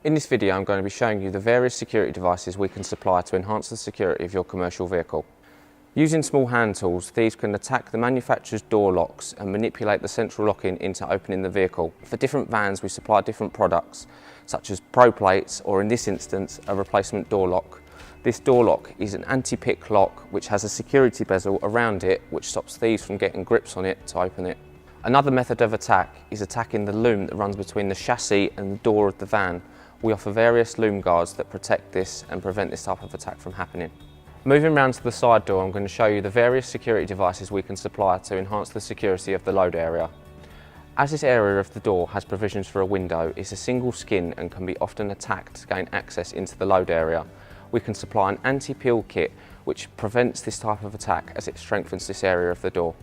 In this video I'm going to be showing you the various security devices we can supply to enhance the security of your commercial vehicle. Using small hand tools, thieves can attack the manufacturer's door locks and manipulate the central locking into opening the vehicle. For different vans we supply different products such as Pro Plates, or in this instance a replacement door lock. This door lock is an anti-pick lock which has a security bezel around it which stops thieves from getting grips on it to open it. Another method of attack is attacking the loom that runs between the chassis and the door of the van. We offer various loom guards that protect this and prevent this type of attack from happening. Moving round to the side door, I'm going to show you the various security devices we can supply to enhance the security of the load area. As this area of the door has provisions for a window, it's a single skin and can be often attacked to gain access into the load area. We can supply an anti-peel kit which prevents this type of attack as it strengthens this area of the door.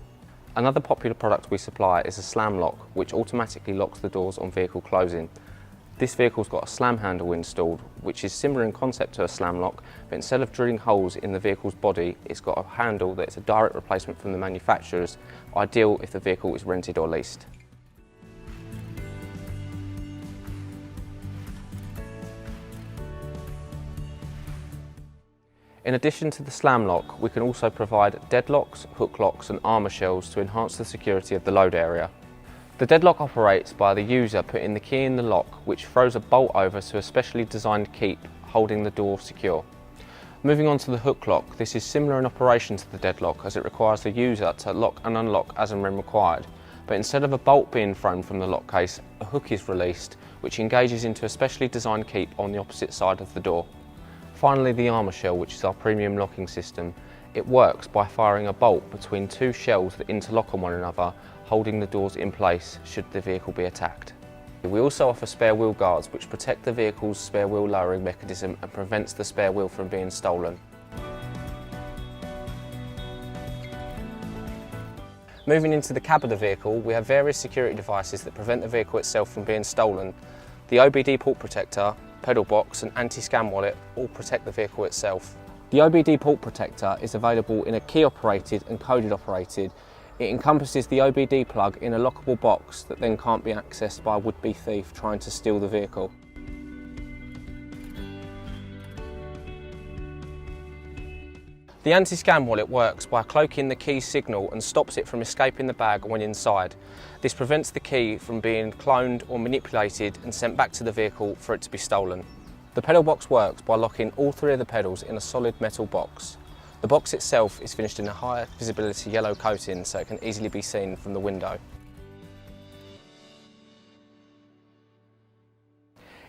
Another popular product we supply is a slam lock which automatically locks the doors on vehicle closing. This vehicle's got a slam handle installed which is similar in concept to a slam lock, but instead of drilling holes in the vehicle's body, it's got a handle that's a direct replacement from the manufacturers, ideal if the vehicle is rented or leased. In addition to the slam lock, we can also provide deadlocks, hook locks and armour shells to enhance the security of the load area. The deadlock operates by the user putting the key in the lock, which throws a bolt over to a specially designed keep holding the door secure. Moving on to the hook lock, this is similar in operation to the deadlock as it requires the user to lock and unlock as and when required, but instead of a bolt being thrown from the lock case, a hook is released which engages into a specially designed keep on the opposite side of the door. Finally, the armour shell, which is our premium locking system. It works by firing a bolt between two shells that interlock on one another, holding the doors in place should the vehicle be attacked. We also offer spare wheel guards which protect the vehicle's spare wheel lowering mechanism and prevents the spare wheel from being stolen. Moving into the cab of the vehicle, we have various security devices that prevent the vehicle itself from being stolen. The OBD Port Protector, pedal box and anti-scam wallet all protect the vehicle itself. The OBD Port Protector is available in a key operated and coded operated. It encompasses the OBD plug in a lockable box that then can't be accessed by a would-be thief trying to steal the vehicle. The anti-scam wallet works by cloaking the key's signal and stops it from escaping the bag when inside. This prevents the key from being cloned or manipulated and sent back to the vehicle for it to be stolen. The pedal box works by locking all three of the pedals in a solid metal box. The box itself is finished in a high visibility yellow coating so it can easily be seen from the window.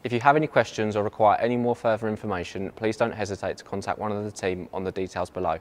If you have any questions or require any more further information, please don't hesitate to contact one of the team on the details below.